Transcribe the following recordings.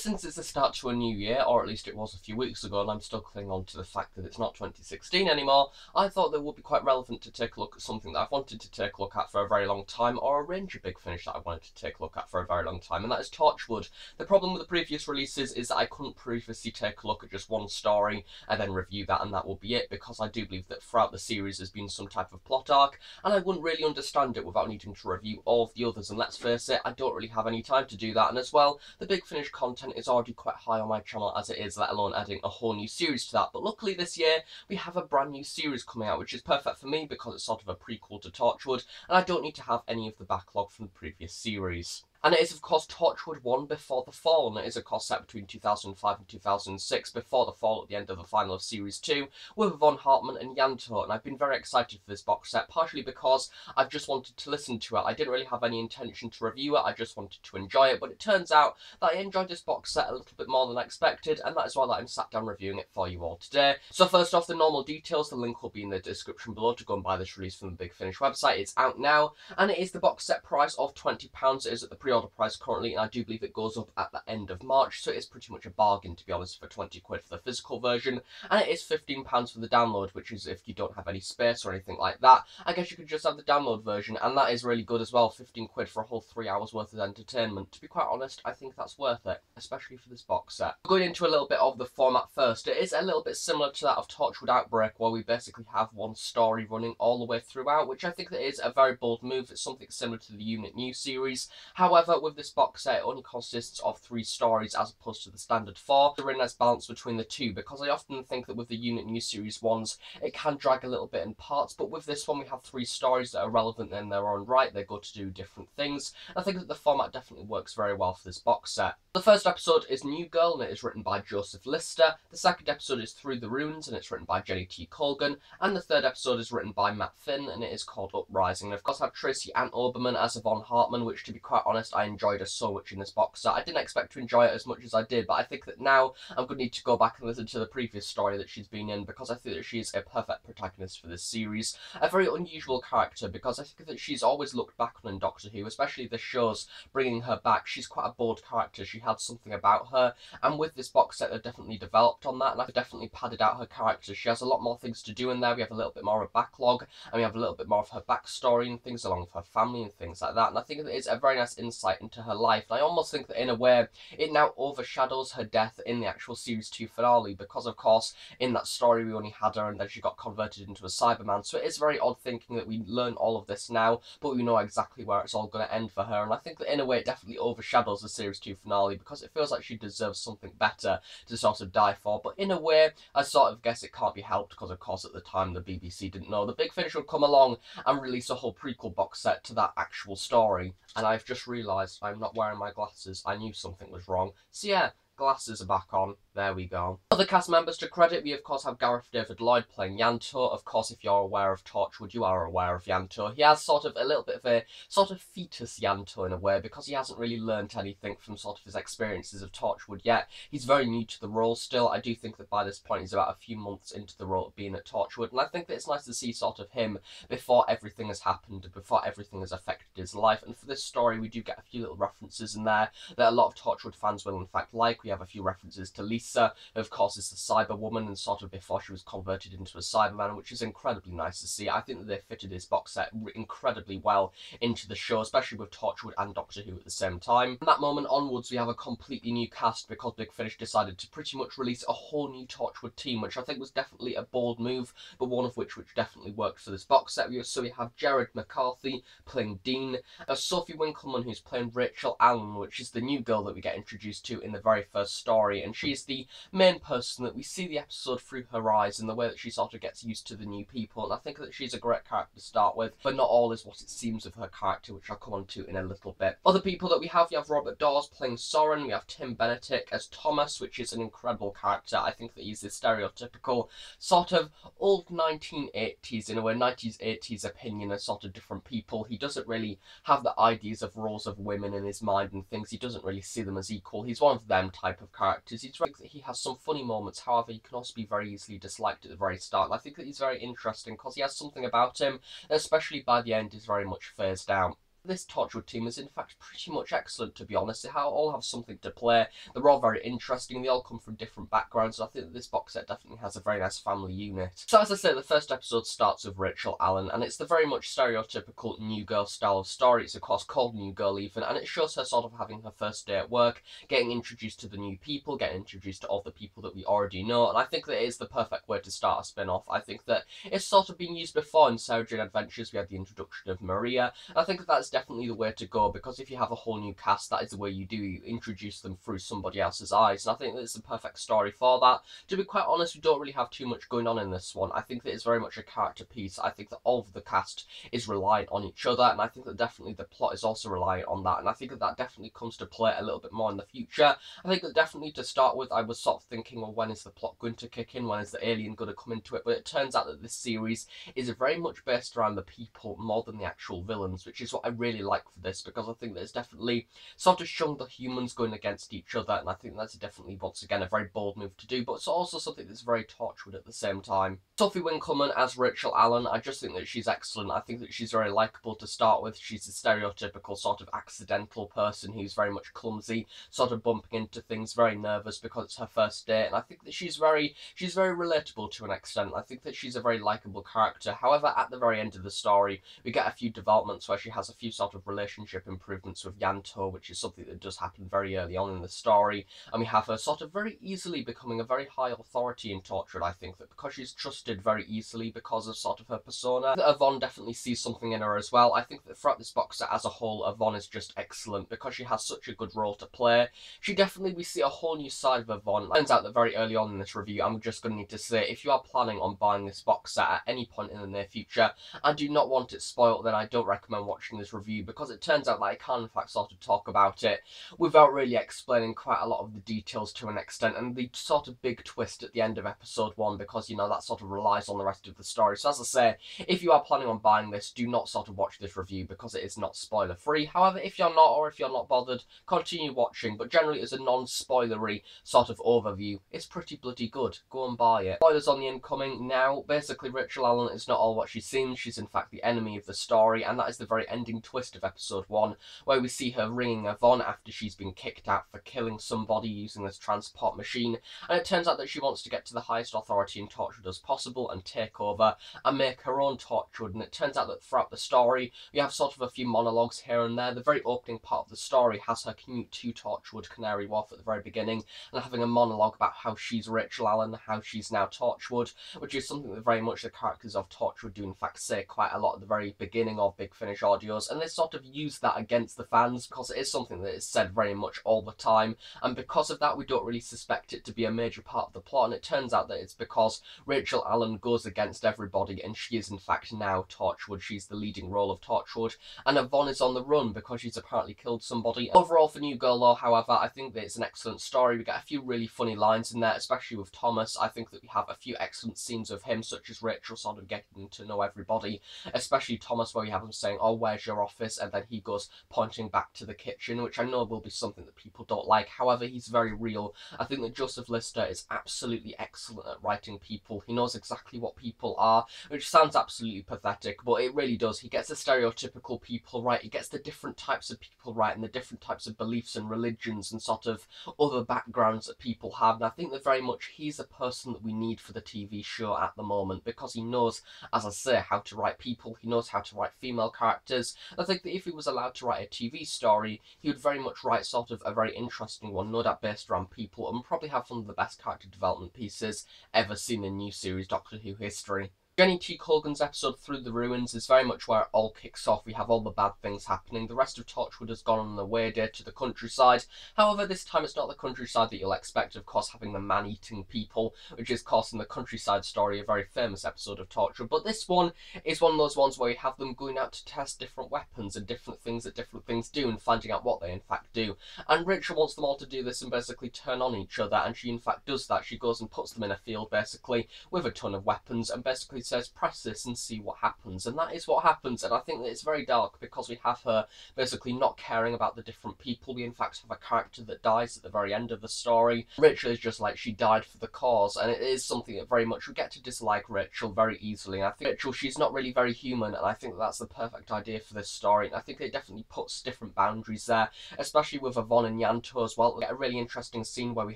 since it's the start to a new year, or at least it was a few weeks ago, and I'm still clinging on to the fact that it's not 2016 anymore, I thought that it would be quite relevant to take a look at something that I've wanted to take a look at for a very long time, or a range of Big Finish that I wanted to take a look at for a very long time, and that is Torchwood. The problem with the previous releases is that I couldn't previously take a look at just one story and then review that, and that will be it, because I do believe that throughout the series there's been some type of plot arc, and I wouldn't really understand it without needing to review all of the others, and let's face it, I don't really have any time to do that, and as well, the Big Finish content is already quite high on my channel as it is, let alone adding a whole new series to that. But luckily this year we have a brand new series coming out, which is perfect for me because it's sort of a prequel to Torchwood, and I don't need to have any of the backlog from the previous series. And it is, of course, Torchwood 1 Before the Fall, and it is, of course, set between 2005 and 2006, before the fall at the end of the final of Series 2, with Yvonne Hartman and Yanto, and I've been very excited for this box set, partially because I've just wanted to listen to it. I didn't really have any intention to review it, I just wanted to enjoy it, but it turns out that I enjoyed this box set a little bit more than I expected, and that is why I'm sat down reviewing it for you all today. So first off, the normal details, the link will be in the description below to go and buy this release from the Big Finish website. It's out now, and it is the box set price of £20. It is at the pre-order price currently, and I do believe it goes up at the end of March, so it's pretty much a bargain, to be honest, for 20 quid for the physical version, and it is £15 for the download, which is if you don't have any space or anything like that. I guess you could just have the download version, and that is really good as well, 15 quid for a whole 3 hours worth of entertainment. To be quite honest, I think that's worth it, especially for this box set. Going into a little bit of the format first, it is a little bit similar to that of Torchwood Outbreak, where we basically have one story running all the way throughout, which I think that is a very bold move. It's something similar to the Unit New series. However, with this box set, it only consists of 3 stories as opposed to the standard 4. There is a nice balance between the two, because I often think that with the Unit New series ones, it can drag a little bit in parts, but with this one we have 3 stories that are relevant in their own right. They go to do different things. I think that the format definitely works very well for this box set. The first episode is New Girl, and it is written by Joseph Lister. The second episode is Through the Ruins, and it's written by Jenny T. Colgan. And the third episode is written by Matt Finn, and it is called Uprising. And of course I have Tracy Ann Oberman as Yvonne Hartman, which, to be quite honest, I enjoyed her so much in this box set. I didn't expect to enjoy it as much as I did, but I think that now I'm going to need to go back and listen to the previous story that she's been in, because I think that she is a perfect protagonist for this series. A very unusual character, because I think that she's always looked back on in Doctor Who, especially the shows bringing her back. She's quite a bold character. She had something about her, and with this box set they've definitely developed on that, and I've definitely padded out her character. She has a lot more things to do in there. We have a little bit more of a backlog, and we have a little bit more of her backstory and things along with her family and things like that, and I think that it's a very nice insight into her life, and I almost think that in a way it now overshadows her death in the actual Series 2 finale, because of course in that story we only had her and then she got converted into a Cyberman, so it is very odd thinking that we learn all of this now, but we know exactly where it's all going to end for her, and I think that in a way it definitely overshadows the Series 2 finale, because it feels like she deserves something better to sort of die for, but in a way I sort of guess it can't be helped, because of course at the time the BBC didn't know the Big Finish would come along and release a whole prequel box set to that actual story, and I've just realised I'm not wearing my glasses. I knew something was wrong, so yeah, glasses are back on. There we go. Other cast members to credit, we of course have Gareth David Lloyd playing Yanto. Of course, if you're aware of Torchwood, you are aware of Yanto. He has sort of a little bit of a sort of fetus Yanto in a way, because he hasn't really learnt anything from sort of his experiences of Torchwood yet. He's very new to the role still. I do think that by this point he's about a few months into the role of being at Torchwood, and I think that it's nice to see sort of him before everything has happened, before everything has affected his life. And for this story we do get a few little references in there that a lot of Torchwood fans will in fact like. We have a few references to Lisa, who of course is the Cyber Woman, and sort of before she was converted into a Cyberman, which is incredibly nice to see. I think that they fitted this box set incredibly well into the show, especially with Torchwood and Doctor Who at the same time. From that moment onwards we have a completely new cast, because Big Finish decided to pretty much release a whole new Torchwood team, which I think was definitely a bold move, but one of which definitely worked for this box set. So we have Jared McCarthy playing Dean, Sophie Winkelmann who's playing Rachel Allen, which is the new girl that we get introduced to in the very first story, and she's the main person that we see the episode through her eyes and the way that she sort of gets used to the new people, and I think that she's a great character to start with, but not all is what it seems of her character, which I'll come on to in a little bit. Other people that we have Robert Dawes playing Soren, we have Tim Benedict as Thomas, which is an incredible character. I think that he's the stereotypical sort of old 1980s, in a way, 90s, 80s opinion of sort of different people. He doesn't really have the ideas of roles of women in his mind and things. He doesn't really see them as equal. He's one of them type of characters. He has some funny moments, however he can also be very easily disliked at the very start, and I think that he's very interesting because he has something about him that, especially by the end, is very much phased out. This Torchwood team is in fact pretty much excellent, to be honest. They all have something to play. They're all very interesting. They all come from different backgrounds. So I think that this box set definitely has a very nice family unit. So as I say, the first episode starts with Rachel Allen, and it's the very much stereotypical New Girl style of story. It's of course called New Girl even, and it shows her sort of having her first day at work, getting introduced to the new people, getting introduced to all the people that we already know. And I think that it is the perfect way to start a spin-off. I think that it's sort of been used before in Sarah Jane Adventures. We had the introduction of Maria. I think that that's definitely the way to go, because if you have a whole new cast, that is the way you do. You introduce them through somebody else's eyes, and I think that it's the perfect story for that. To be quite honest, we don't really have too much going on in this one. I think that it's very much a character piece. I think that all of the cast is reliant on each other, and I think that definitely the plot is also reliant on that, and I think that that definitely comes to play a little bit more in the future. I think that definitely to start with, I was sort of thinking, well, when is the plot going to kick in? When is the alien going to come into it? But it turns out that this series is very much based around the people more than the actual villains, which is what I really like for this, because I think that it's definitely sort of shown the humans going against each other, and I think that's definitely, once again, a very bold move to do, but it's also something that's very Torchwood at the same time. Tuffy Winkelmann as Rachel Allen, I just think that she's excellent. I think that she's very likeable to start with. She's a stereotypical sort of accidental person who's very much clumsy, sort of bumping into things, very nervous because it's her first date, and I think that she's very relatable to an extent. I think that she's a very likeable character. However, at the very end of the story, we get a few developments where she has a few sort of relationship improvements with Yanto, which is something that does happen very early on in the story, and we have her sort of very easily becoming a very high authority in Torchwood. I think that because she's trusted very easily because of sort of her persona, that Yvonne definitely sees something in her as well. I think that throughout this box set as a whole, Yvonne is just excellent because she has such a good role to play. We see a whole new side of Yvonne. It turns out that very early on in this review, I'm just going to need to say, if you are planning on buying this box set at any point in the near future and do not want it spoiled, then I don't recommend watching this review, because it turns out that I can in fact sort of talk about it without really explaining quite a lot of the details to an extent, and the sort of big twist at the end of episode 1, because, you know, that sort of relies on the rest of the story. So as I say, if you are planning on buying this, do not sort of watch this review because it is not spoiler free. However, if you're not, or if you're not bothered, continue watching, but generally as a non-spoilery sort of overview, it's pretty bloody good. Go and buy it. Spoilers on the incoming now. Basically, Rachel Allen is not all what she seems. She's in fact the enemy of the story, and that is the very ending twist of episode 1, where we see her ringing Yvonne after she's been kicked out for killing somebody using this transport machine, and it turns out that she wants to get to the highest authority in Torchwood as possible and take over and make her own Torchwood. And it turns out that throughout the story we have sort of a few monologues here and there. The very opening part of the story has her commute to Torchwood, Canary Wharf, at the very beginning, and having a monologue about how she's Rachel Allen, how she's now Torchwood, which is something that very much the characters of Torchwood do in fact say quite a lot at the very beginning of Big Finish audios, and they sort of use that against the fans because it is something that is said very much all the time, and because of that we don't really suspect it to be a major part of the plot. And it turns out that it's because Rachel Allen goes against everybody, and she is in fact now Torchwood. She's the leading role of Torchwood, and Yvonne is on the run because she's apparently killed somebody. Overall, for New Girl Lore, however, I think that it's an excellent story. We get a few really funny lines in there, especially with Thomas. I think that we have a few excellent scenes of him, such as Rachel sort of getting to know everybody, especially Thomas, where we have him saying, "Oh, where's your office?" and then he goes pointing back to the kitchen, which I know will be something that people don't like. However, he's very real. I think that Joseph Lister is absolutely excellent at writing people. He knows exactly what people are, which sounds absolutely pathetic, but it really does. He gets the stereotypical people right, he gets the different types of people right, and the different types of beliefs and religions and sort of other backgrounds that people have. And I think that very much he's a person that we need for the TV show at the moment, because he knows, as I say, how to write people. He knows how to write female characters. I think that if he was allowed to write a TV story, he would very much write sort of a very interesting one, no doubt based around people, and probably have one of the best character development pieces ever seen in new series Doctor Who history. Jenny T. Colgan's episode Through the Ruins is very much where it all kicks off. We have all the bad things happening. The rest of Torchwood has gone on an away day to the countryside. However, this time it's not the countryside that you'll expect, of course, having the man-eating people, which is, of course, in the countryside story, a very famous episode of Torchwood. But this one is one of those ones where you have them going out to test different weapons and different things that different things do and finding out what they in fact do. And Rachel wants them all to do this and basically turn on each other, and she in fact does that. She goes and puts them in a field, basically, with a ton of weapons, and basically says, press this and see what happens. And that is what happens. And I think that it's very dark because we have her basically not caring about the different people. We in fact have a character that dies at the very end of the story. Rachel is just like, she died for the cause, and it is something that very much we get to dislike Rachel very easily. And I think Rachel, she's not really very human, and I think that's the perfect idea for this story. And I think it definitely puts different boundaries there, especially with Yvonne and Yanto as well. We get a really interesting scene where we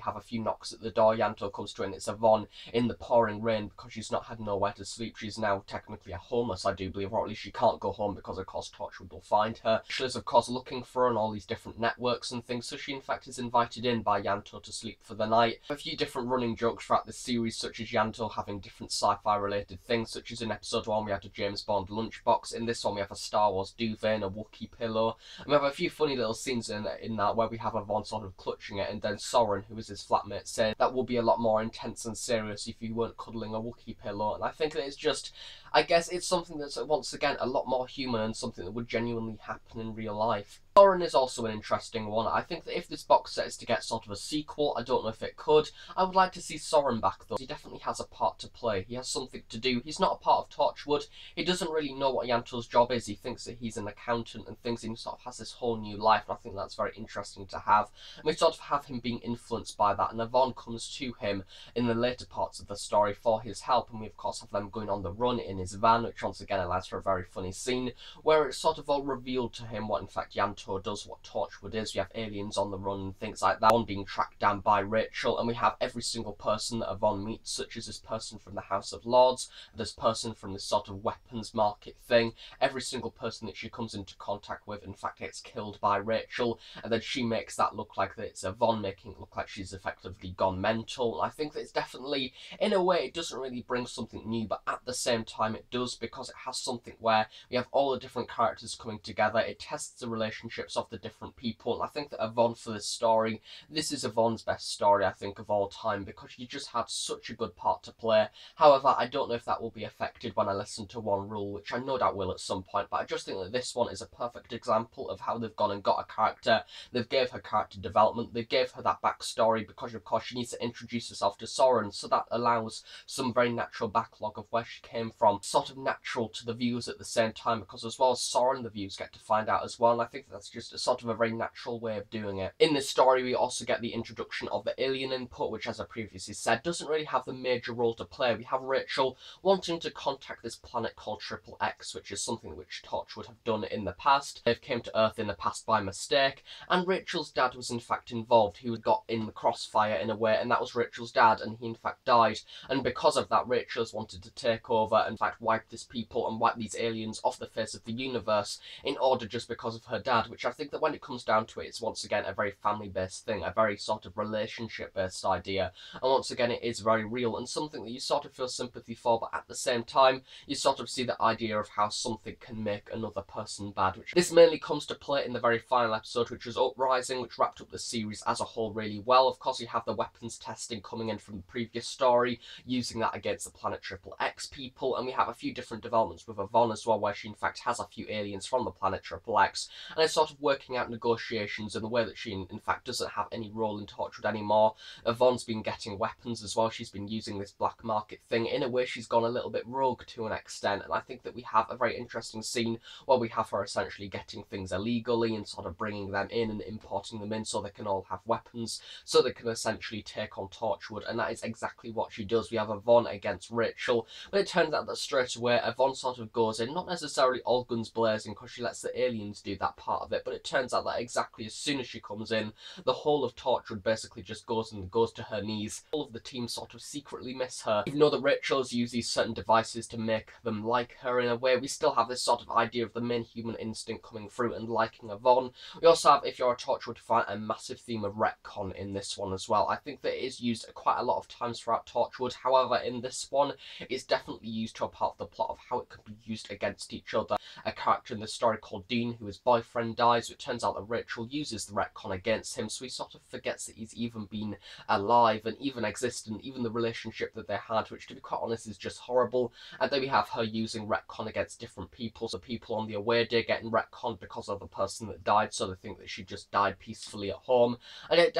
have a few knocks at the door. Yanto comes to her, and it's Yvonne in the pouring rain because she's not had nowhere to sleep. She's now technically a homeless, I do believe, or at least she can't go home because of course Torchwood will find her. Rachel is of course looking for her on all these different networks and things, so she in fact is invited in by Yanto to sleep for the night. A few different running jokes throughout the series, such as Yanto having different sci-fi related things, such as in episode 1 we had a James Bond lunchbox, in this one we have a Star Wars duvet and a Wookiee pillow, and we have a few funny little scenes in that where we have Yvonne sort of clutching it, and then Soren, who is his flatmate, saying that would be a lot more intense and serious if you weren't cuddling a Wookiee pillow. And I think that it's just, I guess it's something that's once again a lot more human and something that would genuinely happen in real life. Soren is also an interesting one. I think that if this box set is to get sort of a sequel, I don't know if it could, I would like to see Soren back though. He definitely has a part to play. He has something to do. He's not a part of Torchwood. He doesn't really know what Yanto's job is. He thinks that he's an accountant and things, and he sort of has this whole new life, and I think that's very interesting to have. And we sort of have him being influenced by that, and Yvonne comes to him in the later parts of the story for his help, and we of course have them going on the run in his van, which once again allows for a very funny scene where it's sort of all revealed to him what in fact Yanto does, what Torchwood is. We have aliens on the run and things like that, Yvonne being tracked down by Rachel, and we have every single person that Yvonne meets, such as this person from the House of Lords, this person from this sort of weapons market thing. Every single person that she comes into contact with in fact gets killed by Rachel, and then she makes that look like that it's Yvonne, making it look like she's effectively gone mental. I think that it's definitely, in a way, it doesn't really bring something new, but at the same time it does, because it has something where we have all the different characters coming together. It tests the relationships of the different people, and I think that Yvonne, for this story, this is Yvonne's best story I think of all time, because she just had such a good part to play. However, I don't know if that will be affected when I listen to One Rule, which I no doubt will at some point, but I just think that this one is a perfect example of how they've gone and got a character. They've gave her character development, they gave her that backstory, because of course she needs to introduce herself to Soren, so that allows some very natural backlog of where she came from, sort of natural to the viewers at the same time, because as well as Soren, the viewers get to find out as well, and I think that's just a sort of a very natural way of doing it. In this story we also get the introduction of the alien input, which, as I previously said, doesn't really have the major role to play. We have Rachel wanting to contact this planet called Triple X, which is something which Torchwood have done in the past. They've came to Earth in the past by mistake, and Rachel's dad was in fact involved. He got in the crossfire in a way, and that was Rachel's dad, and he in fact died, and because of that Rachel has wanted to take over and in fact wipe this people and wipe these aliens off the face of the universe in order just because of her dad, which I think that when it comes down to it, it's once again a very family-based thing, a very sort of relationship-based idea, and once again it is very real and something that you sort of feel sympathy for, but at the same time you sort of see the idea of how something can make another person bad, which this mainly comes to play in the very final episode, which was Uprising, which wrapped up the series as a whole really well. Of course you have the weapons testing coming in from the previous story, using that against the planet Triple X people, and we have a few different developments with Yvonne as well, where she in fact has a few aliens from the planet Triple X, and it's sort of working out negotiations in the way that she in fact doesn't have any role in Torchwood anymore. Yvonne's been getting weapons as well, she's been using this black market thing. In a way she's gone a little bit rogue to an extent, and I think that we have a very interesting scene where we have her essentially getting things illegally and sort of bringing them in and importing them in so they can all have weapons, so they can essentially take on Torchwood, and that is exactly what she does. We have Yvonne against Rachel, but it turns out that straight away Yvonne sort of goes in, not necessarily all guns blazing because she lets the aliens do that part of it, but it turns out that exactly as soon as she comes in, the whole of Torchwood basically just goes to her knees. All of the team sort of secretly miss her, even though the Rachels use these certain devices to make them like her in a way. We still have this sort of idea of the main human instinct coming through and liking Yvonne. We also have, if you're a Torchwood fan, a massive theme of retcon in this one as well. I think that it is used quite a lot of times throughout Torchwood, however in this one it's definitely used to a part of the plot of how it could be used against each other. A character in the story called Dean, who is boyfriend dies, it turns out that Rachel uses the retcon against him, so he sort of forgets that he's even been alive and even existent, even the relationship that they had, which to be quite honest is just horrible. And then we have her using retcon against different people, so people on the away day getting retconned because of the person that died, so they think that she just died peacefully at home. And it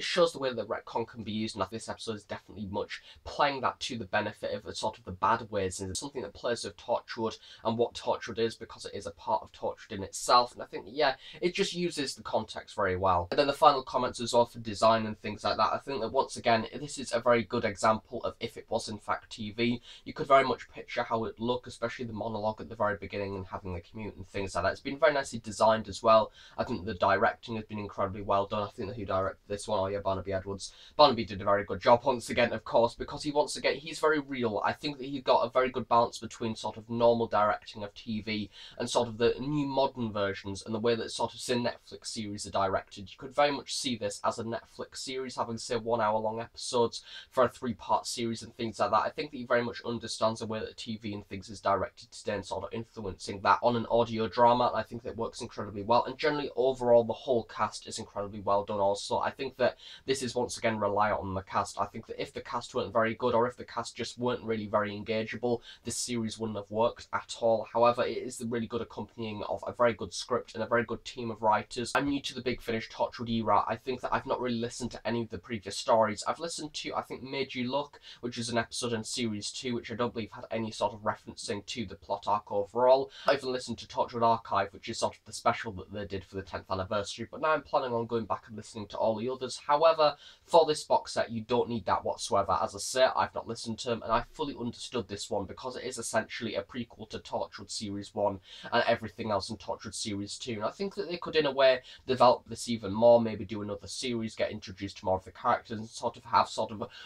shows the way that retcon can be used, and this episode is definitely much playing that to the benefit of sort of the bad ways, and it's something that plays with Torchwood and what Torchwood is, because it is a part of Torchwood in itself. And I think, yeah, it just uses the context very well. And then the final comments as well for design and things like that. I think that once again, this is a very good example of if it was in fact TV, you could very much picture how it would look, especially the monologue at the very beginning and having the commute and things like that. It's been very nicely designed as well. I think the directing has been incredibly well done. I think that who directed this one, oh yeah, Barnaby Edwards. Barnaby did a very good job once again, of course, because he's very real. I think that he got a very good balance between sort of normal directing of TV and sort of the new modern versions, and the way that sort of say Netflix series are directed. You could very much see this as a Netflix series, having say 1 hour long episodes for a 3-part series and things like that. I think that he very much understands the way that TV and things is directed today and sort of influencing that on an audio drama, and I think that works incredibly well. And generally overall the whole cast is incredibly well done also. I think that this is once again reliant on the cast. I think that if the cast weren't very good, or if the cast just weren't really very engageable, this series wouldn't have worked at all. However, it is the really good accompanying of a very good script and a very good team of writers. I'm new to the Big Finish Torchwood era. I think that I've not really listened to any of the previous stories. I've listened to, I think, Made You Look, which is an episode in series 2, which I don't believe had any sort of referencing to the plot arc overall. I even listened to Torchwood Archive, which is sort of the special that they did for the 10th anniversary, but now I'm planning on going back and listening to all the others. However, for this box set, you don't need that whatsoever. As I say, I've not listened to them, and I fully understood this one because it is essentially a prequel to Torchwood Series 1 and everything else in Torchwood Series 2. And I think that they could, in a way, develop this even more, maybe do another series, get introduced to more of the characters, and sort of have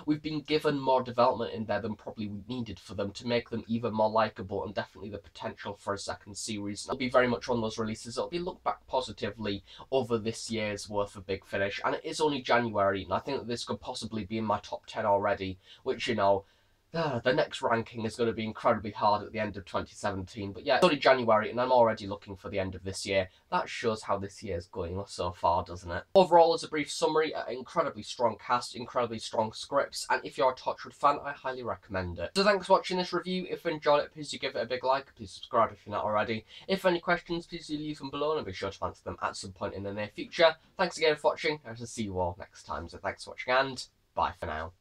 we've been given more development in there than probably we needed for them to make them even more likeable, and definitely the potential for a second series. It'll be very much one of those releases that'll be looked back positively over this year's worth of Big Finish, and it is only January, and I think that this could possibly be in my top 10 already, which, you know, the next ranking is going to be incredibly hard at the end of 2017. But yeah, it's only January and I'm already looking for the end of this year. That shows how this year's going so far, doesn't it? Overall, as a brief summary, incredibly strong cast, incredibly strong scripts, and if you're a Torchwood fan, I highly recommend it. So thanks for watching this review. If you enjoyed it, please do give it a big like. Please subscribe if you're not already. If any questions, please do leave them below and I'll be sure to answer them at some point in the near future. Thanks again for watching. I shall see you all next time. So thanks for watching and bye for now.